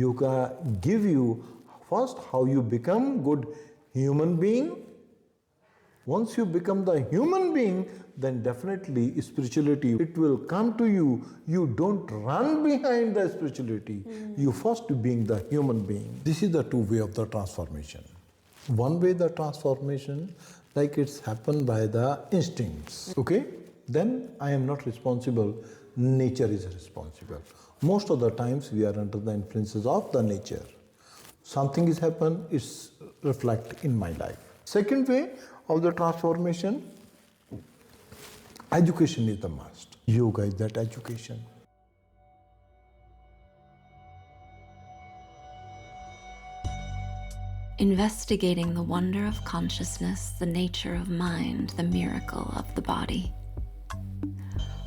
Yoga give you first how you become good human being. Once you become the human being, then definitely spirituality, it will come to you. You don't run behind the spirituality. You first being the human being. This is the two way of the transformation. One way the transformation, like it's happened by the instincts. Okay? Then I am not responsible. Nature is responsible. Most of the times we are under the influences of the nature. Something is happened, it's reflect in my life. Second way of the transformation, education is the must. Yoga is that education. Investigating the wonder of consciousness, the nature of mind, the miracle of the body.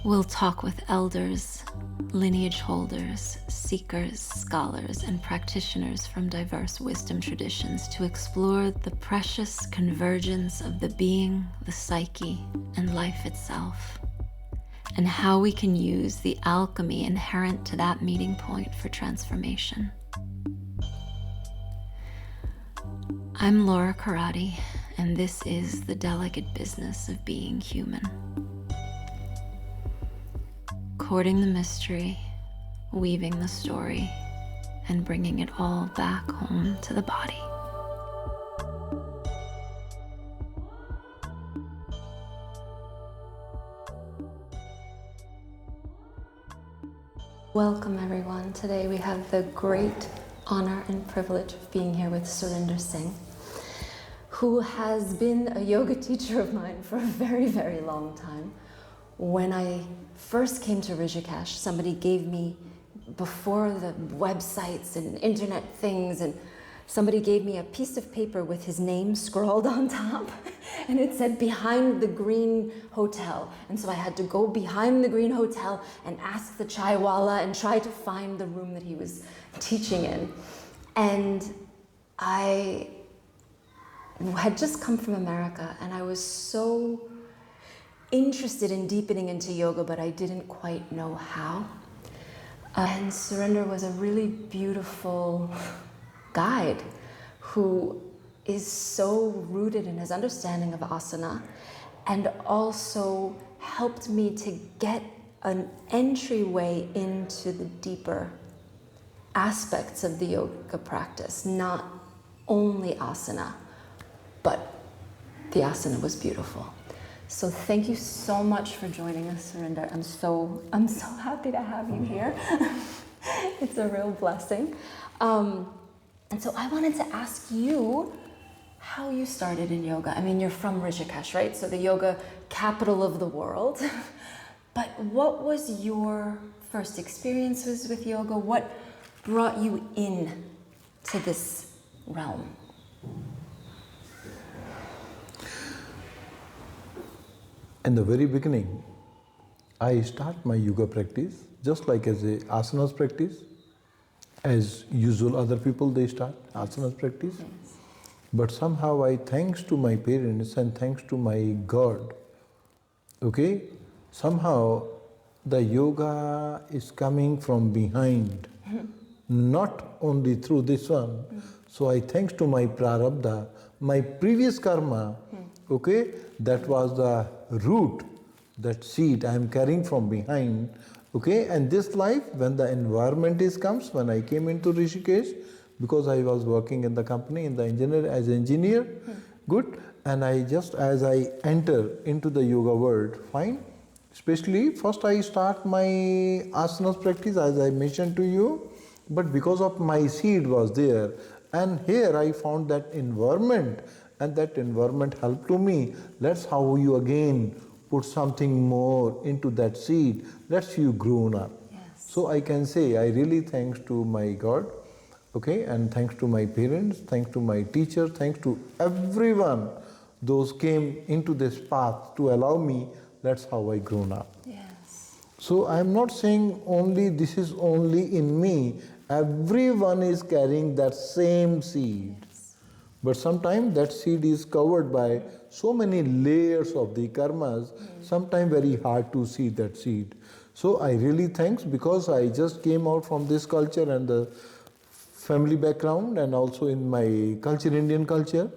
We'll talk with elders, lineage holders, seekers, scholars, and practitioners from diverse wisdom traditions to explore the precious convergence of the being, the psyche, and life itself, and how we can use the alchemy inherent to that meeting point for transformation. I'm Laura Karate, and this is the delicate business of being human. Courting the mystery, weaving the story, and bringing it all back home to the body. Welcome everyone. Today we have the great honor and privilege of being here with Surinder Singh, who has been a yoga teacher of mine for a very, very long time. When I first came to Rishikesh, somebody gave me, before the websites and internet things, and somebody gave me a piece of paper with his name scrawled on top, and it said behind the green hotel. And so I had to go behind the green hotel and ask the chaiwala and try to find the room that he was teaching in. And I had just come from America, and I was so interested in deepening into yoga, but I didn't quite know how. And Surinder was a really beautiful guide who is so rooted in his understanding of asana, and also helped me to get an entryway into the deeper aspects of the yoga practice, not only asana, but the asana was beautiful. So thank you so much for joining us, Surinder. I'm so happy to have you here. It's a real blessing. And so I wanted to ask you how you started in yoga. I mean, you're from Rishikesh, right? So the yoga capital of the world. But what was your first experiences with yoga? What brought you in to this realm? In the very beginning, I start my yoga practice just like as a asanas practice. As usual other people, they start asanas practice. Yes. But somehow I, thanks to my parents and thanks to my God, okay, somehow the yoga is coming from behind, not only through this one. So I, thanks to my prarabdha, my previous karma, okay, that was the root, that seed I am carrying from behind, okay, and this life, when the environment comes, when I came into Rishikesh, because I was working in the company, in the as engineer, good, and I just, as I enter into the yoga world, fine, especially first I start my asanas practice, as I mentioned to you, but because of my seed was there, and here I found that environment, and that environment helped to me. That's how you again put something more into that seed. That's you grown up. Yes. So I can say I really thanks to my God, okay, and thanks to my parents, thanks to my teacher, thanks to everyone, those came into this path to allow me. That's how I grown up. Yes. So I am not saying only this is only in me. Everyone is carrying that same seed. But sometimes that seed is covered by so many layers of the karmas, sometimes very hard to see that seed. So I really thanks, because I just came out from this culture, and the family background and also in my culture, Indian culture.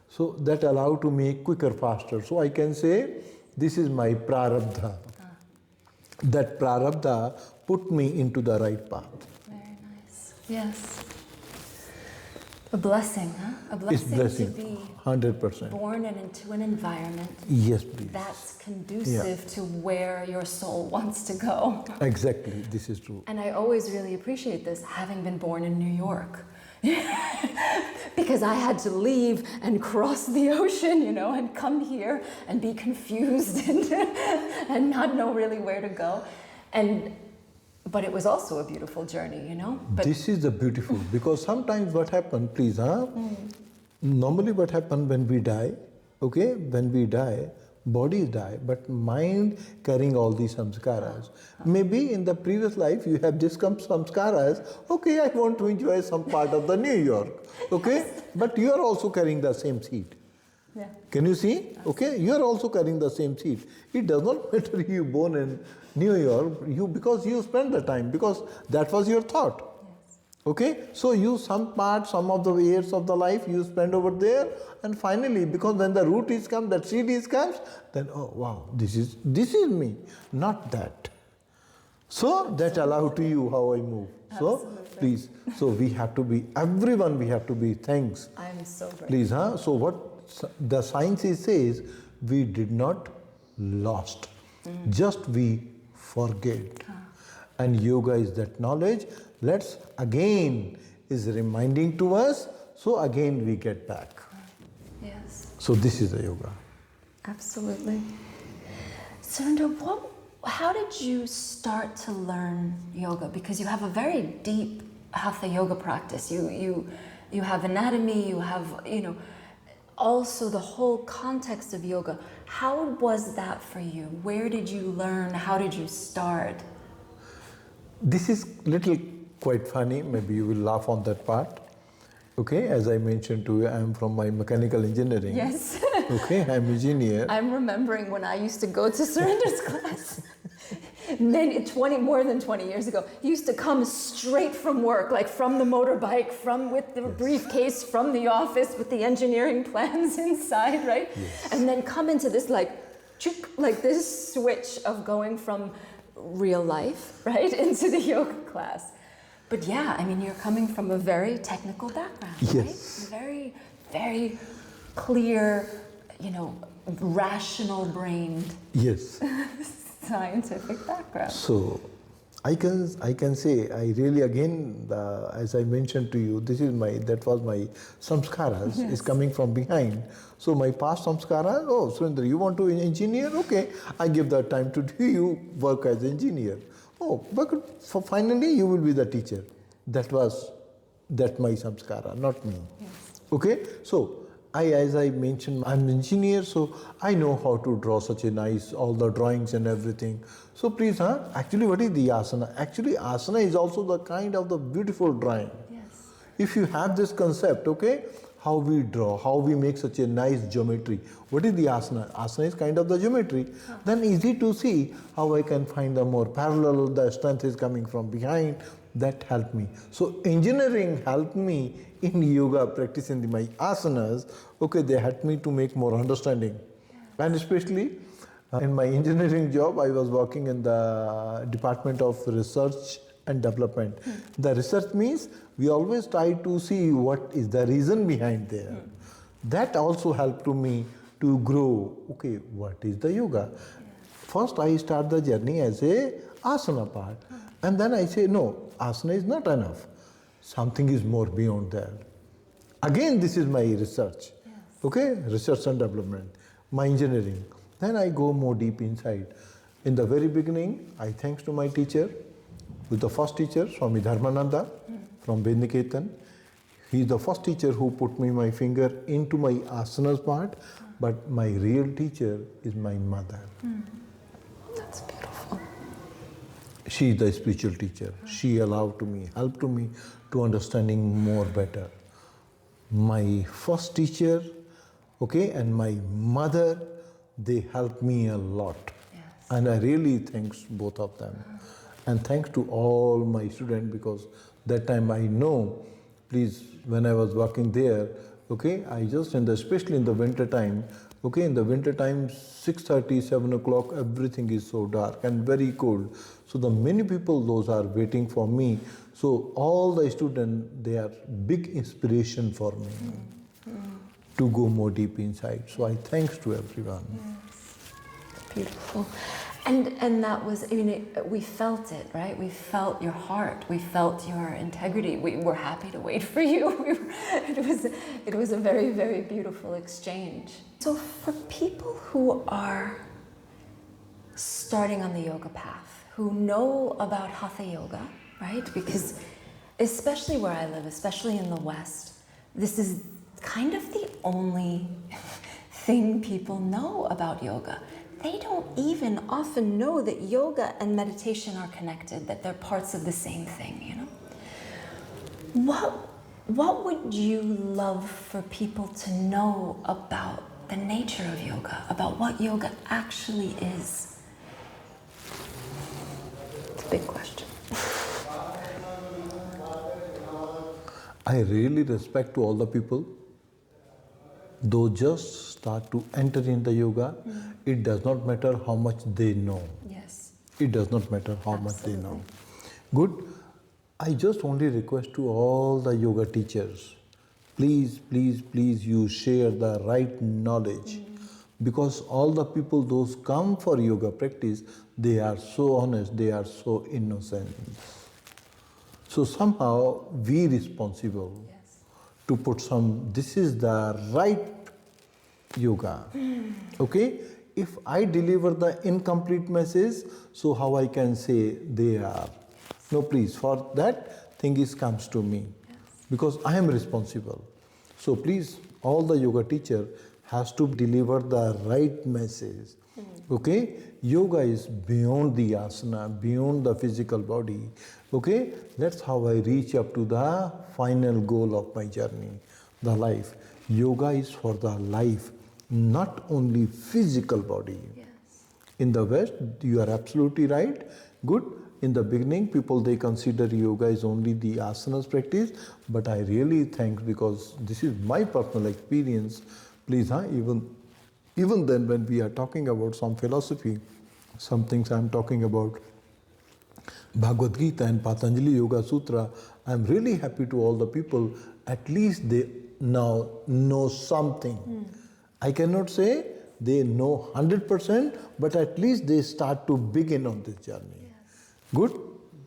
So that allow to make quicker, faster. So I can say this is my prarabdha. That prarabdha put me into the right path. Very nice. Yes. A blessing, huh? A It's blessing, to be 100%. born into an environment Yes, please. that's conducive to where your soul wants to go. Exactly, this is true. And I always really appreciate this, having been born in New York. Because I had to leave and cross the ocean, you know, and come here and be confused and not know really where to go. But it was also a beautiful journey, you know. But This is the beautiful, because sometimes what happens, please, normally what happens when we die, okay, when we die, bodies die, but mind carrying all these samskaras. Maybe in the previous life you have just come samskaras, okay, I want to enjoy some part of the New York, okay, but you are also carrying the same seed. yeah. Can you see? Okay, you are also carrying the same seed. It does not matter you born in New York, because you spend the time, because that was your thought. Okay, so you some of the years of the life you spend over there, and finally, because when the root is come, that seed is comes, then oh wow, this is me, not that. So that allow to you how I move. So Absolutely. please, so we have to be, everyone we have to be thanks. I'm so grateful. Please, huh? So what the science says, we did not lost, just we forget. And yoga is that knowledge. Let's again is reminding to us, so again we get back. Yes, So this is the yoga. absolutely. Surinder, how did you start to learn yoga? Because you have a very deep hatha yoga practice. You have anatomy, you have, you know, also the whole context of yoga. How was that for you? Where did you learn? How did you start? This is little quite funny, maybe you will laugh on that part. Okay, as I mentioned to you, I am from my mechanical engineering. Yes. Okay, I'm engineer. I'm remembering when I used to go to Surinder's class. More than 20 years ago, he used to come straight from work, like from the motorbike, with the briefcase from the office with the engineering plans inside, right? Yes. And then come into this like this switch of going from real life, right, into the yoga class. But yeah, I mean, you're coming from a very technical background, Yes. right? Very, very clear, you know, rational-brained Yes. scientific background. So I can say I really again as I mentioned to you, that was my samskaras is coming from behind. So my past samskaras, oh Surinder, you want to engineer? Okay, I give that time to do you work as engineer. Oh, but finally you will be the teacher. That my samskara, not me. Yes. Okay, so as I mentioned, I'm an engineer, so I know how to draw such a nice, all the drawings and everything. So please, actually what is the asana? Actually asana is also the kind of the beautiful drawing. Yes. If you have this concept, okay, how we draw, how we make such a nice geometry. What is the asana? Asana is kind of the geometry. Then easy to see how I can find the more parallel, the strength is coming from behind. That helped me. So engineering helped me in yoga, practicing my asanas. Okay, they helped me to make more understanding. And especially in my engineering job, I was working in the Department of Research and Development. The research means we always try to see what is the reason behind there. That also helped to me to grow. Okay, what is the yoga? First I start the journey as a asana part. And then I say, no, asana is not enough. Something is more beyond that. Again, this is my research. Okay, research and development, my engineering. Then I go more deep inside. In the very beginning, I thanks to my teacher, with the first teacher, Swami Dharmananda from Vedniketan. He is the first teacher who put me my finger into my asanas part, but my real teacher is my mother. That's beautiful. She is the spiritual teacher. She allowed to me, helped to me to understanding more better. My first teacher, okay, and my mother, they helped me a lot. Yes. And I really thanks both of them. And thanks to all my students, because that time I know please, when I was working there, okay, I just, especially in the winter time, okay, in the winter time, 6:30, 7 o'clock, everything is so dark and very cold. So the many people, those are waiting for me. So all the students, they are big inspiration for me to go more deep inside. So I thanks to everyone. Beautiful. And that was, I mean, we felt it, right? We felt your heart. We felt your integrity. We were happy to wait for you. It was a very, very beautiful exchange. So for people who are starting on the yoga path, who know about hatha yoga, right? Because especially where I live, especially in the West, this is kind of the only thing people know about yoga. They don't even often know that yoga and meditation are connected, that they're parts of the same thing, you know? What would you love for people to know about the nature of yoga, about what yoga actually is? It's a big question. I really respect to all the people. Those just start to enter in the yoga, it does not matter how much they know. Yes. It does not matter how much they know. Good. I just only request to all the yoga teachers, please, please, please, you share the right knowledge. Because all the people, those come for yoga practice, they are so honest, they are so innocent. So somehow we responsible to put some, this is the right yoga. Okay? If I deliver the incomplete message, so how I can say they are? No, please, for that thing comes to me. Because I am responsible. So please, all the yoga teacher has to deliver the right message. Okay? Yoga is beyond the asana, beyond the physical body. Okay? That's how I reach up to the final goal of my journey, the life. Yoga is for the life, not only physical body. Yes. In the West, you are absolutely right. Good. In the beginning, people, they consider yoga is only the asanas practice. But I really think, because this is my personal experience, please, even then when we are talking about some philosophy, some things I am talking about, Bhagavad Gita and Patanjali Yoga Sutra, I am really happy to all the people, at least they now know something. I cannot say they know 100%, but at least they start to begin on this journey. Good?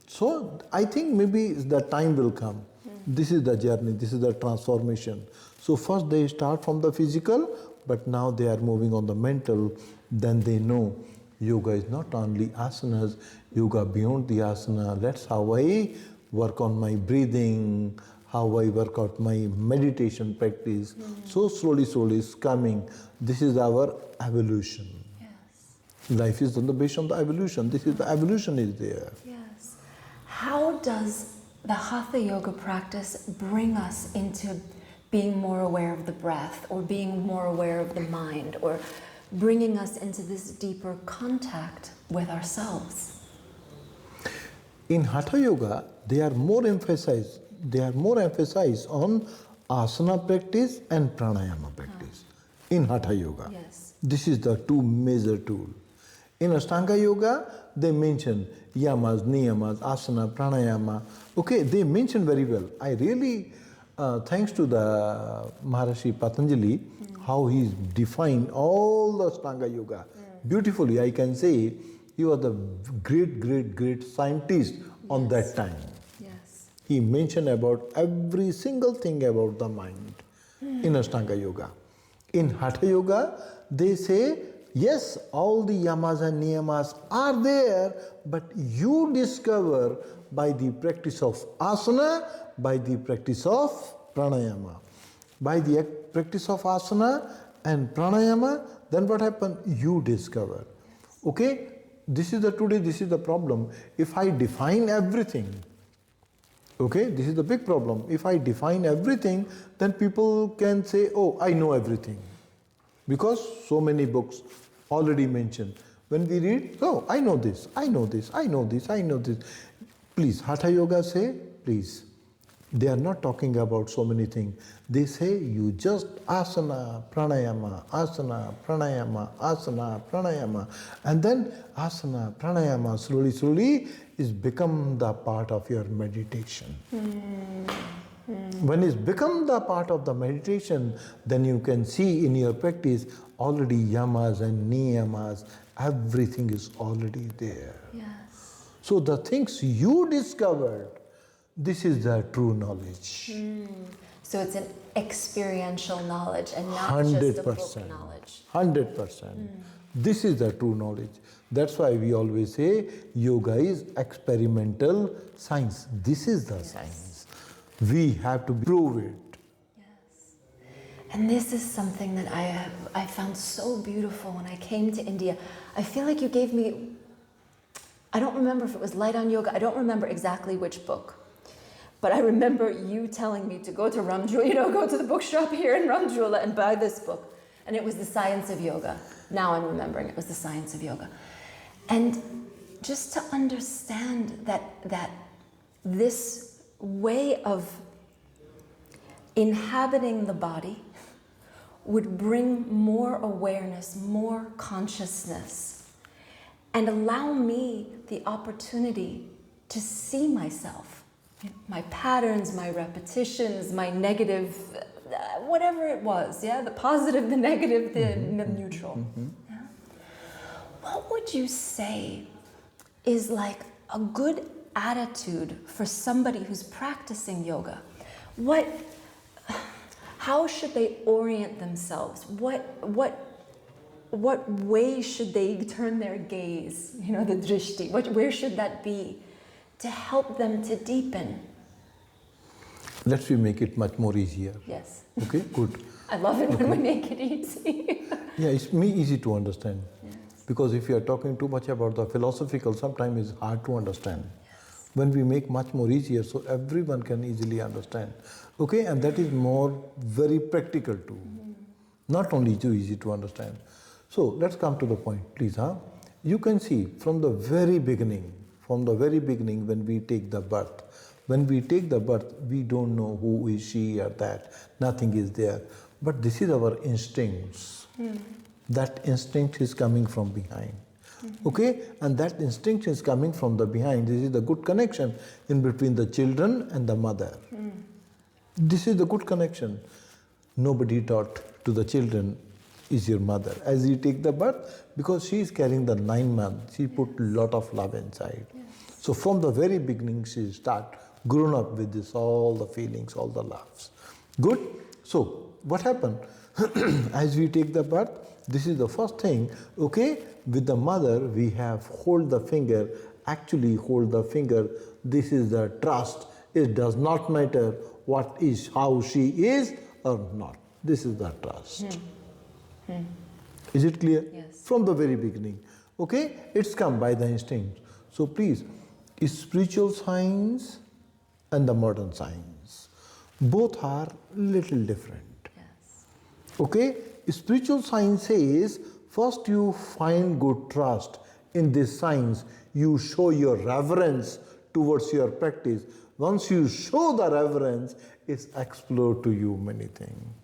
So I think maybe the time will come. This is the journey, this is the transformation. So first they start from the physical, but now they are moving on the mental. Then they know yoga is not only asanas, yoga beyond the asana. That's how I work on my breathing, how I work out my meditation practice. So slowly, slowly it's coming. This is our evolution. Life is on the base of the evolution. This is the evolution is there. Yes. How does the hatha yoga practice bring us into being more aware of the breath, or being more aware of the mind, or bringing us into this deeper contact with ourselves? In hatha yoga, they are more emphasized on asana practice and pranayama practice. In hatha yoga. Yes. This is the two major tools. In Ashtanga Yoga, they mention yamas, niyamas, asana, pranayama. Okay, they mention very well. I really, thanks to the Maharishi Patanjali, how he's defined all the Ashtanga Yoga. Beautifully, I can say, he was the great, great, great scientist on that time. Yes. He mentioned about every single thing about the mind in Ashtanga Yoga. In Hatha Yoga, they say, yes, all the yamas and niyamas are there, but you discover by the practice of asana, by the practice of pranayama. By the practice of asana and pranayama, then what happens? You discover. Okay? This is the problem. If I define everything, okay, this is the big problem. If I define everything, then people can say, oh, I know everything. Because so many books already mentioned. When we read, oh, I know this, I know this, I know this, I know this. Please, Hatha Yoga say, please, They are not talking about so many things. They say you just asana, pranayama, asana, pranayama, asana, pranayama. And then asana, pranayama, slowly is become the part of your meditation. When it's become the part of the meditation, then you can see in your practice already yamas and niyamas, everything is already there. Yes. So the things you discovered, this is the true knowledge. So it's an experiential knowledge and not just a book knowledge. 100%. This is the true knowledge. That's why we always say yoga is experimental science. This is the science. We have to prove it. Yes. And this is something that I found so beautiful when I came to India. I feel like you gave me, I don't remember if it was Light on Yoga, I don't remember exactly which book. But I remember you telling me to go to Ramjula, go to the bookshop here in Ramjula and buy this book. And it was The Science of Yoga. Now I'm remembering it was The Science of Yoga. And just to understand that this way of inhabiting the body would bring more awareness, more consciousness, and allow me the opportunity to see myself, my patterns, my repetitions, my negative, whatever it was, yeah, the positive, the negative, the neutral. Yeah? What would you say is like a good attitude for somebody who's practicing yoga? How should they orient themselves? What way should they turn their gaze? You know, the drishti. Where should that be to help them to deepen? Let's make it much more easier. Yes. Okay, good. I love it when we make it easy. Yeah, it's easy to understand. Yes. Because if you are talking too much about the philosophical, sometimes it's hard to understand. Yes. When we make much more easier, so everyone can easily understand. Okay, and that is more very practical too. Not only too easy to understand. So let's come to the point, please. You can see from the very beginning when we take the birth. When we take the birth, we don't know who is she or that. Nothing is there. But this is our instincts. That instinct is coming from behind. Okay? And that instinct is coming from the behind. This is the good connection in between the children and the mother. This is the good connection. Nobody taught to the children is your mother. As you take the birth, because she is carrying the 9 months, she put a lot of love inside. Yes. So from the very beginning, she start grown up with this, all the feelings, all the loves. Good? So what happened? As we take the birth, this is the first thing, okay? With the mother, we have hold the finger, actually hold the finger. This is the trust. It does not matter what is, how she is or not. This is the trust. Is it clear? Yes. From the very beginning. Okay? It's come by the instinct. So please, spiritual science and the modern science, both are little different. Yes. Okay? Spiritual science says, first you find good trust in this science. You show your reverence towards your practice. Once you show the reverence, it's explode to you many things.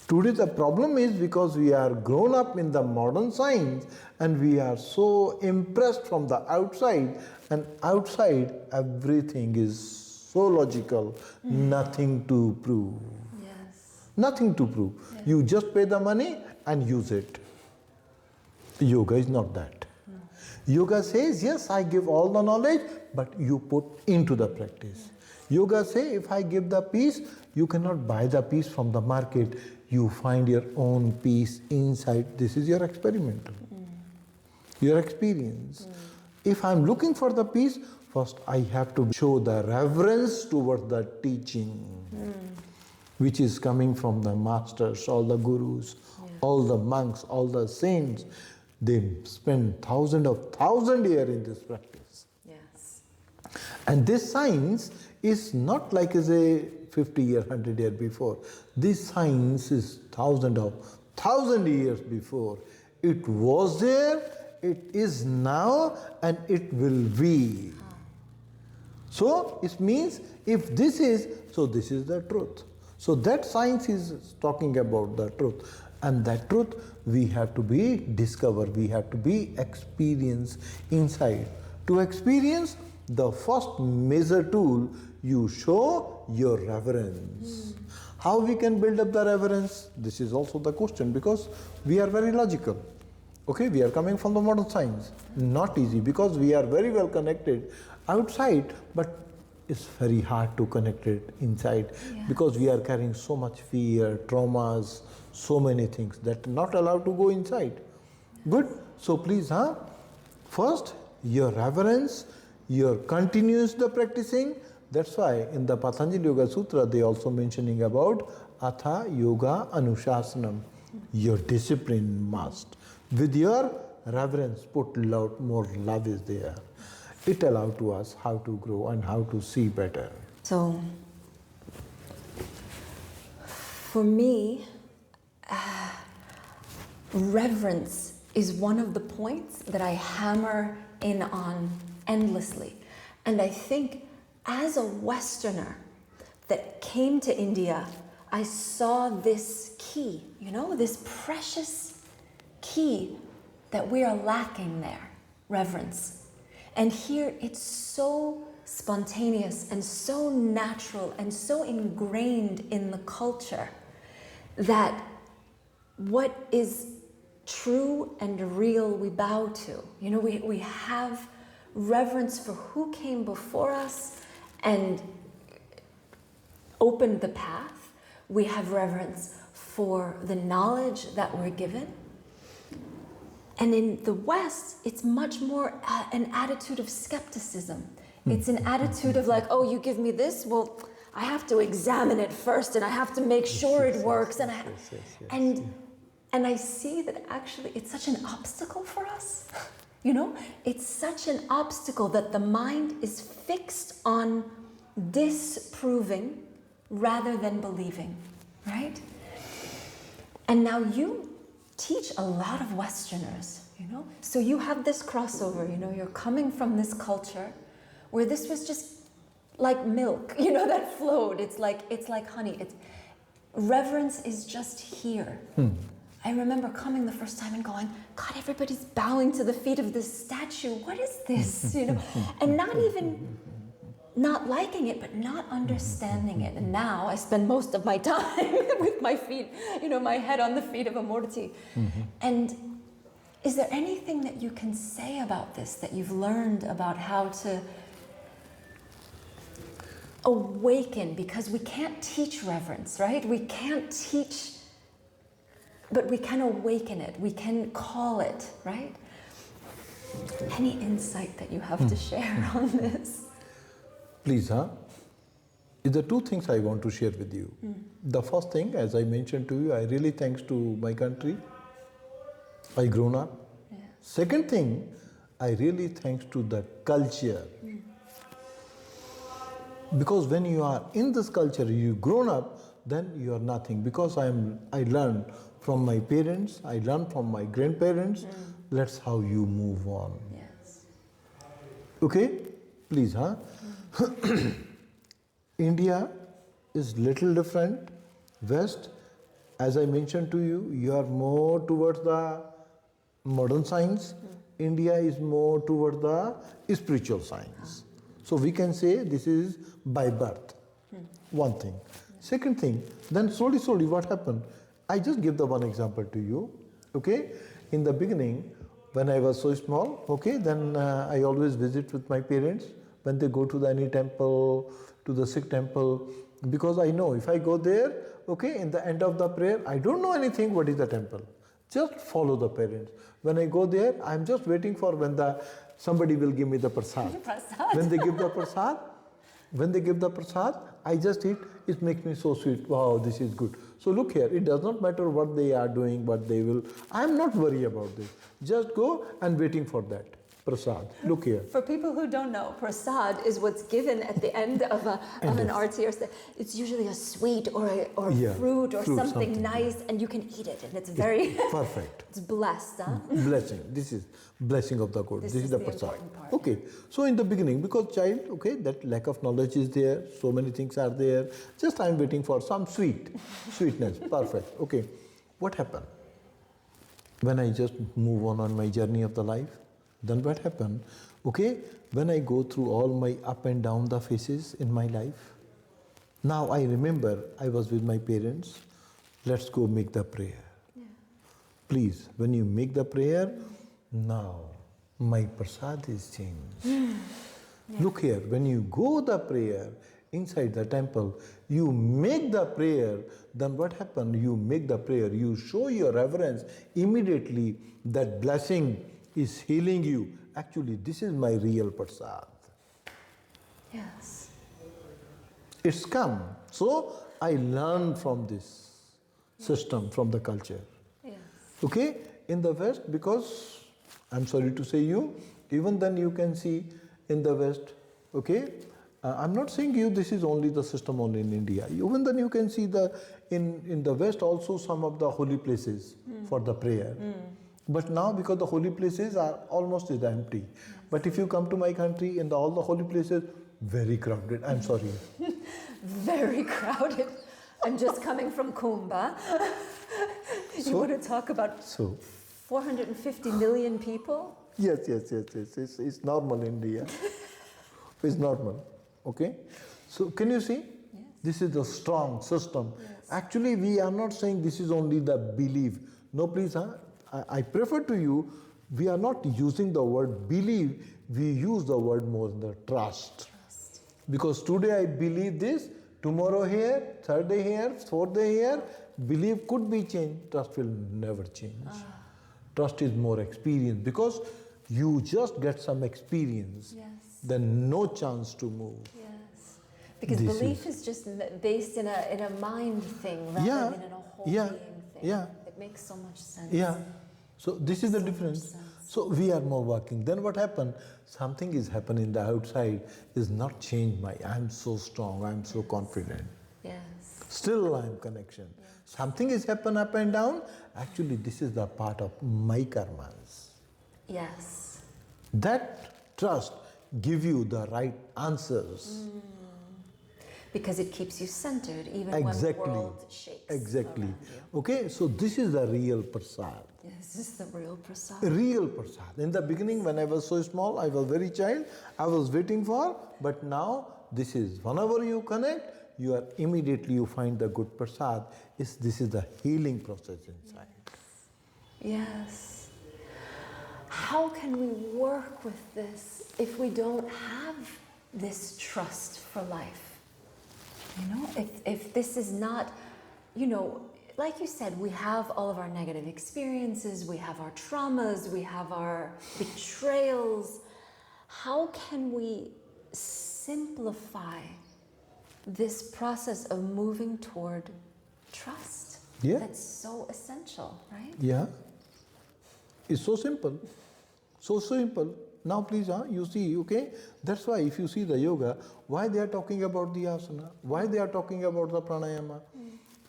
Today the problem is because we are grown up in the modern science and we are so impressed from the outside, and outside everything is so logical, nothing to prove. Yes. Nothing to prove. Yeah. You just pay the money and use it. Yoga is not that. Yoga says, yes, I give all the knowledge, but you put into the practice. Yoga says, if I give the peace, you cannot buy the peace from the market. You find your own peace inside. This is your experimental, your experience. If I'm looking for the peace, first I have to show the reverence towards the teaching, which is coming from the masters, all the gurus, all the monks, all the saints. They spend thousands years in this practice. Yes. And this science is not like as a 50 year, 100 years before. This science is thousands years before. It was there, it is now, and it will be. So it means if this is, so this is the truth. So that science is talking about the truth. And that truth we have to be discover, we have to be experience inside. To experience, the first major tool, you show your reverence. How we can build up the reverence? This is also the question, because we are very logical. Okay, we are coming from the modern science. Not easy, because we are very well connected outside, but it's very hard to connect it inside, because we are carrying so much fear, traumas, so many things that are not allowed to go inside. Good? So please, first, your reverence, your continuous the practicing. That's why in the Patanjali Yoga Sutra, they also mentioning about Hatha Yoga Anushasanam. Your discipline must. With your reverence, put lot more love is there. It allows to us how to grow and how to see better. So, for me, reverence is one of the points that I hammer in on endlessly. And I think as a Westerner that came to India, I saw this key, this precious key that we are lacking there, reverence. And here it's so spontaneous and so natural and so ingrained in the culture that what is true and real we bow to. We have reverence for who came before us and opened the path. We have reverence for the knowledge that we're given. And in the West, it's much more an attitude of skepticism. It's an attitude of like, oh, you give me this? Well, I have to examine it first and I have to make sure it works. And I see that actually it's such an obstacle for us. It's such an obstacle that the mind is fixed on disproving rather than believing, right? And now you teach a lot of Westerners, So you have this crossover, you're coming from this culture where this was just like milk, that flowed. It's like honey. Reverence is just here. I remember coming the first time and going, God, everybody's bowing to the feet of this statue. What is this? And not even not liking it, but not understanding it. And now I spend most of my time with my feet, my head on the feet of a Murti. And is there anything that you can say about this, that you've learned about how to awaken? Because we can't teach reverence, right? We can't teach, but we can awaken it. We can call it, right? Any insight that you have to share on this? Please, the two things I want to share with you. The first thing, as I mentioned to you, I really thanks to my country. I grown up. Yeah. Second thing, I really thanks to the culture. Because when you are in this culture, you grown up, then you are nothing. Because I learned from my parents, I learned from my grandparents. That's how you move on. Yes. Okay? Please, India is little different. West, as I mentioned to you, you are more towards the modern science. India is more towards the spiritual science. So we can say this is by birth. One thing. Second thing, then slowly what happened? I just give the one example to you. Okay? In the beginning, when I was so small, okay, then I always visit with my parents when they go to any temple, to the Sikh temple, because I know if I go there, okay, in the end of the prayer, I don't know anything what is the temple. Just follow the parents. When I go there, I'm just waiting for when somebody will give me the prasad. When they give the prasad, I just eat. It makes me so sweet. Wow, this is good. So look here, it does not matter what they are doing, what they will. I'm not worried about this. Just go and waiting for that. Prasad. Look here. For people who don't know, prasad is what's given at the end of an arti, or it's usually a sweet or a fruit or something nice, and you can eat it, and it's very perfect. It's blessed, huh? Blessing. This is blessing of the God. This is the prasad. Okay. So in the beginning, because child, okay, that lack of knowledge is there. So many things are there. Just I'm waiting for some sweetness. Perfect. Okay. What happened? When I just move on my journey of the life, then what happened? Okay, when I go through all my up and down the phases in my life, now I remember I was with my parents, let's go make the prayer. Yeah. Please, when you make the prayer, now my prasad is changed. Yeah. Look here, when you go the prayer inside the temple, you make the prayer, then what happened? You make the prayer, you show your reverence, immediately that blessing is healing you. Actually, this is my real prasad. Yes. It's come. So I learn from this system, from the culture. Yes. Okay? In the West, because I'm sorry to say you, even then you can see in the West, okay? I'm not saying you this is only the system only in India. Even then you can see in the West also some of the holy places for the prayer. But now because the holy places are almost empty. Yes. But if you come to my country, in all the holy places, very crowded. I'm sorry. Very crowded. I'm just coming from Kumbh. You want to talk about 450 million people? Yes. It's normal in India. It's normal. Okay? So can you see? Yes. This is the strong system. Yes. Actually, we are not saying this is only the belief. No, please, huh? I prefer to you, we are not using the word believe, we use the word more than the trust. Because today I believe this, tomorrow here, third day here, fourth day here, belief could be changed, trust will never change. Trust is more experience because you just get some experience, then no chance to move. Yes. Because belief is just based in a mind thing rather than in a whole being thing. Yeah. It makes so much sense. Yeah. So this is the difference. So we are more working. Then what happened? Something is happening in the outside is not changed my, I'm so strong, I'm so confident. Yes. Still I'm connection. Yes. Something is happen up and down. Actually this is the part of my karmas. Yes. That trust give you the right answers. Because it keeps you centered even when the world shakes. Exactly. Around you. Okay, so this is the real prasad. Yes, this is the real prasad. Real prasad. In the beginning, when I was so small, I was very child, I was waiting for, but now this is, whenever you connect, you are immediately you find the good prasad. This is the healing process inside. Yes. How can we work with this if we don't have this trust for life? You know, if this is not, you know, like you said, we have all of our negative experiences, we have our traumas, we have our betrayals. How can we simplify this process of moving toward trust? Yeah. That's so essential, right? Yeah. It's so simple. So simple. Now please, you see, okay? That's why if you see the yoga, why they are talking about the asana, why they are talking about the pranayama.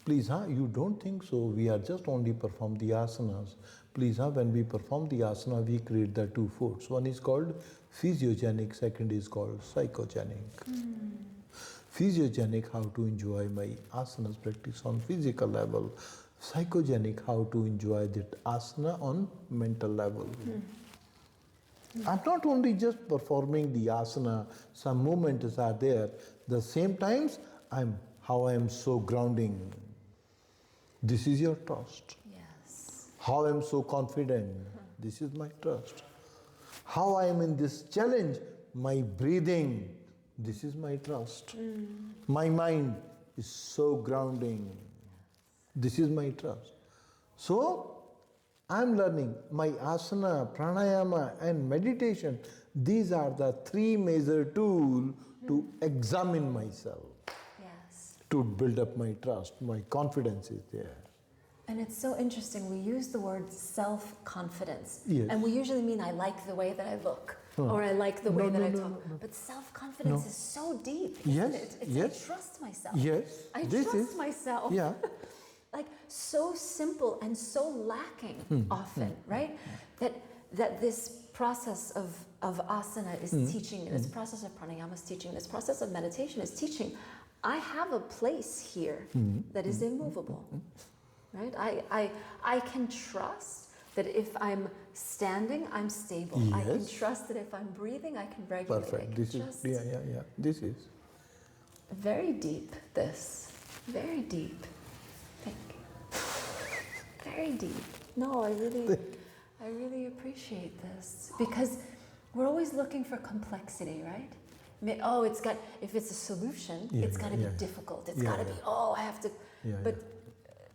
Please, you don't think so. We are just only perform the asanas. Please, when we perform the asana, we create the two foods. One is called physiogenic, second is called psychogenic. Physiogenic, how to enjoy my asanas practice on physical level. Psychogenic, how to enjoy that asana on mental level. I'm not only just performing the asana, some movements are there. The same times, how I am so grounding. This is your trust. Yes. How I am so confident. This is my trust. How I am in this challenge, my breathing. This is my trust. My mind is so grounding. This is my trust. So, I'm learning my asana, pranayama and meditation. These are the three major tools to examine myself. Yes. To build up my trust, my confidence is there. And it's so interesting. We use the word self-confidence. Yes. And we usually mean I like the way that I look. Oh. Or I like the way No, that no, I no, talk. no. But self-confidence No. is so deep, isn't Yes, it? It's yes. I trust myself. Yes, I this trust is- myself. Yeah. Like so simple and so lacking often, right? That this process of asana is teaching, this process of pranayama is teaching, this process of meditation is teaching. I have a place here that is immovable, right? I can trust that if I'm standing, I'm stable. I can Yes. trust that if I'm breathing, I can regulate. I Perfect. can This just is, yeah. This is. very deep, this. Very deep. Thank you. Very deep. No, I really appreciate this. Because we're always looking for complexity, right? Oh, if it's a solution, Yeah, it's got to yeah, be yeah. difficult. It's Yeah, got to yeah. be, I have to. Yeah,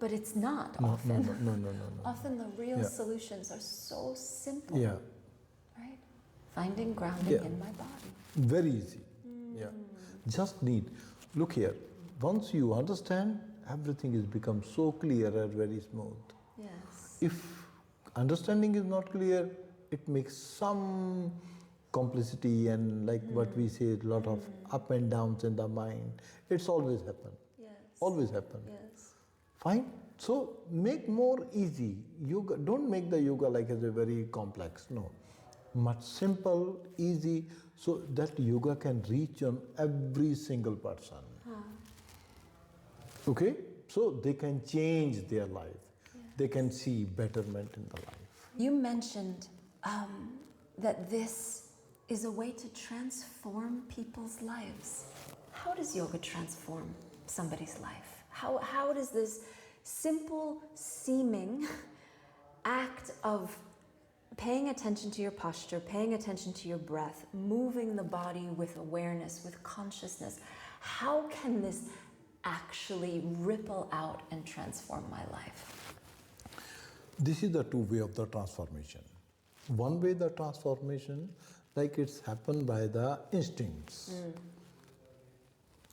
But it's not No, often. no. Often the real Yeah. solutions are so simple. Yeah. Right? Finding grounding Yeah. in my body. Very easy. Yeah. Just need. Look here. Once you understand, everything is become so clear and very smooth. Yes. If understanding is not clear, it makes some complicity and like what we say, a lot of up and downs in the mind. It's always happen. Yes. Always happen. Yes. Fine. So make more easy. Yoga. Don't make the yoga like as a very complex. No. Much simple, easy, so that yoga can reach on every single person. Okay? So they can change their life. They can see betterment in the life. You mentioned that this is a way to transform people's lives. How does yoga transform somebody's life? How does this simple seeming act of paying attention to your posture, paying attention to your breath, moving the body with awareness, with consciousness, how can this actually ripple out and transform my life? This is the two way of the transformation. One way the transformation, like it's happened by the instincts.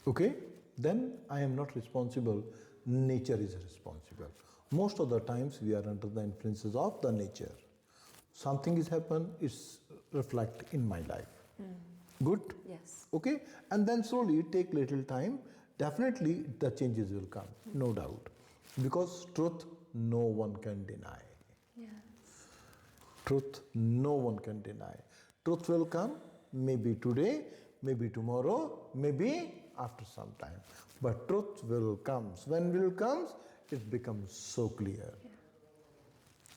Okay? Then I am not responsible, nature is responsible. Most of the times we are under the influences of the nature. Something is happened, it's reflect in my life. Good? Yes. Okay? And then slowly take little time, definitely the changes will come, no doubt. Because truth no one can deny. Yes. Truth no one can deny. Truth will come, maybe today, maybe tomorrow, maybe after some time. But truth will come. When will comes, it becomes so clear. Yeah.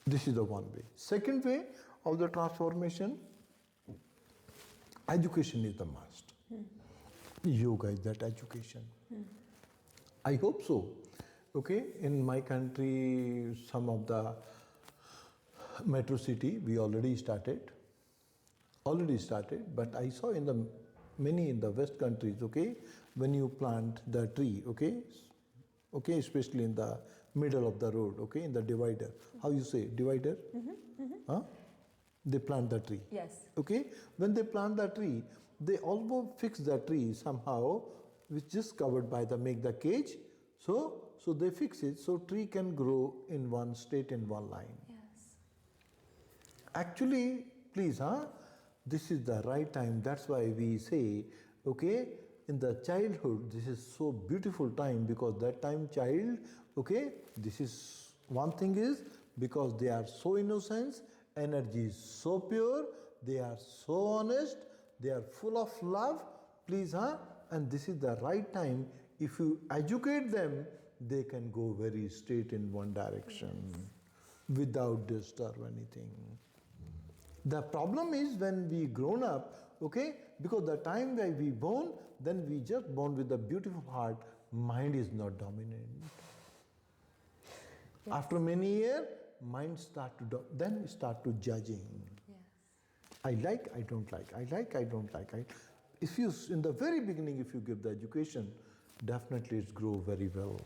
This is the one way. Second way of the transformation, education is the must. Yoga is that education. I hope so. Okay, in my country, some of the metro city, we already started, but I saw in the many in the West countries, okay, when you plant the tree, okay, especially in the middle of the road, okay, in the divider. How you say, divider? Huh? They plant the tree. Yes. Okay, when they plant the tree, they also fix the tree somehow, which is covered by the make the cage. So they fix it so tree can grow in one state in one line. Yes. Actually, please, this is the right time. That's why we say, okay, in the childhood, this is so beautiful time because that time child, okay, this is one thing is because they are so innocent, energy is so pure, they are so honest, they are full of love, please, and this is the right time. If you educate them, they can go very straight in one direction without disturb anything. The problem is when we grown up, okay, because the time when we born, then we just born with a beautiful heart, mind is not dominant. Yes. After many years, mind start to then start to judging. Yes. I like, I don't like. I like, I don't like. If you in the very beginning, if you give the education, definitely it grow very well.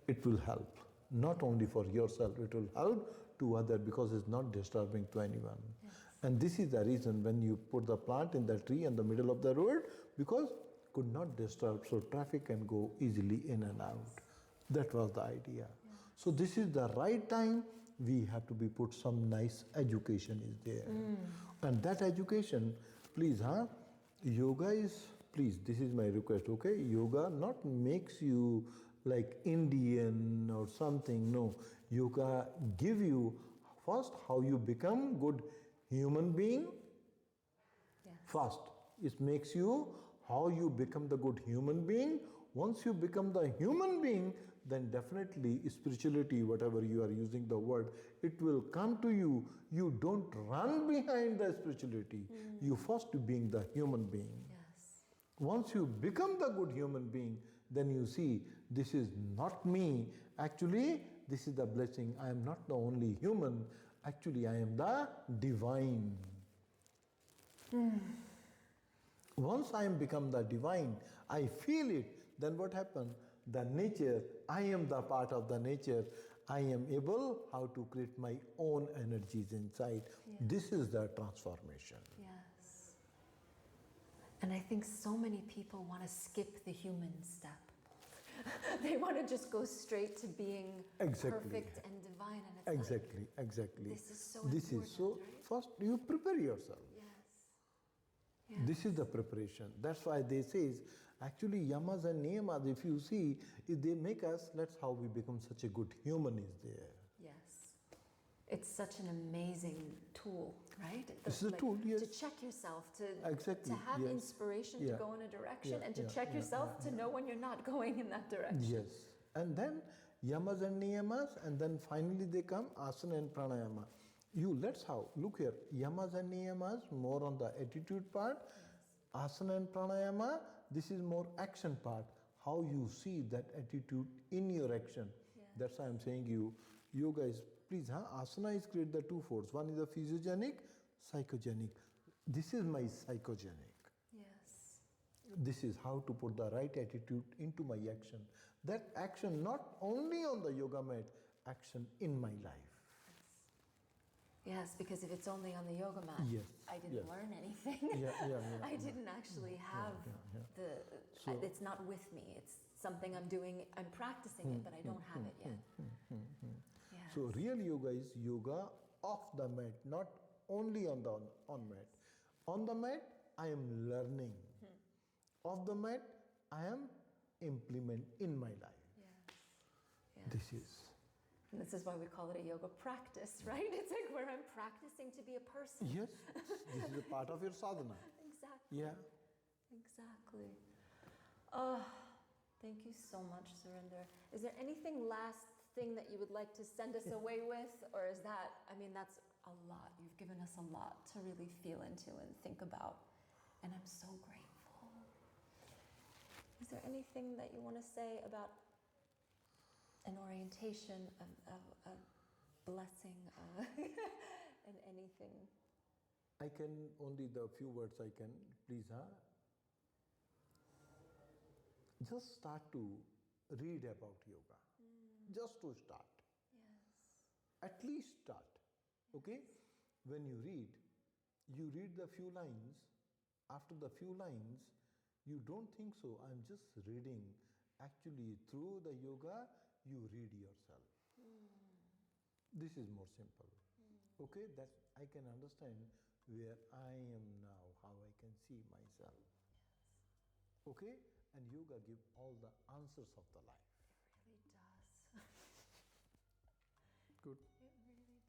It will help. Not only for yourself, it will help to others because it's not disturbing to anyone. Yes. And this is the reason when you put the plant in the tree in the middle of the road, because could not disturb, so traffic can go easily in and out. That was the idea. Yes. So this is the right time. We have to be put some nice education is there. And that education, please, yoga is, please, this is my request, okay? Yoga not makes you like Indian or something, no. Yoga give you first how you become good human being. Yes. First, it makes you how you become the good human being. Once you become the human being, then definitely spirituality, whatever you are using the word, it will come to you. You don't run behind the spirituality. You first being the human being. Yes. Once you become the good human being, then you see this is not me. Actually, this is the blessing. I am not the only human. Actually, I am the divine. Once I am become the divine, I feel it, then what happens? The nature, I am the part of the nature. I am able how to create my own energies inside. Yeah. This is the transformation. Yes. And I think so many people want to skip the human step. They want to just go straight to being perfect and divine. And it's Exactly. This is so This important, is so, right? first you prepare yourself. Yes. This is the preparation. That's why they say, actually yamas and niyamas, if you see, if they make us, that's how we become such a good human is there. Yes. It's such an amazing tool, right? It's a tool, yes. To check yourself, to Exactly, have yes. inspiration to Yeah. go in a direction, Yeah, and to yeah, check yeah, yourself to know when you're not going in that direction. Yes. And then yamas and niyamas, and then finally they come asana and pranayama. Let's how, look here, yamas and niyamas, more on the attitude part. Yes. Asana and pranayama, this is more action part. How you see that attitude in your action. Yes. That's why I'm saying you, yoga is, please, asana is create the two forces. One is the physiogenic, psychogenic. This is my psychogenic. Yes. This is how to put the right attitude into my action. That action not only on the yoga mat, action in my life. Yes, because if it's only on the yoga mat, Yes, I didn't learn anything. I didn't actually have it's not with me. It's something I'm doing, I'm practicing it, but I don't have it yet. Yes. So real yoga is yoga off the mat, not only on the mat. On the mat, I am learning. Off the mat, I am implement in my life. Yes. This is. And this is why we call it a yoga practice, right? It's like where I'm practicing to be a person. Yes, this is a part of your sadhana. Exactly. Yeah. Exactly. Thank you so much, Surinder. Is there anything last thing that you would like to send us away with? Or is that, I mean, that's a lot. You've given us a lot to really feel into and think about. And I'm so grateful. Is there anything that you want to say about an orientation, a blessing, and anything? I can, only the few words I can, please, just start to read about yoga. Just to start. Yes. At least start. Okay? When you read the few lines. After the few lines, you don't think so, I'm just reading. Actually, through the yoga, you read yourself. This is more simple. Okay, that I can understand where I am now, how I can see myself. Yes. Okay, and yoga give all the answers of the life. It really does. Good. It really does.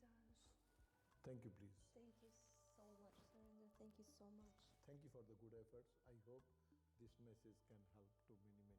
Thank you, please. Thank you so much, Surinder. Thank you so much. Thank you for the good efforts. I hope this message can help to many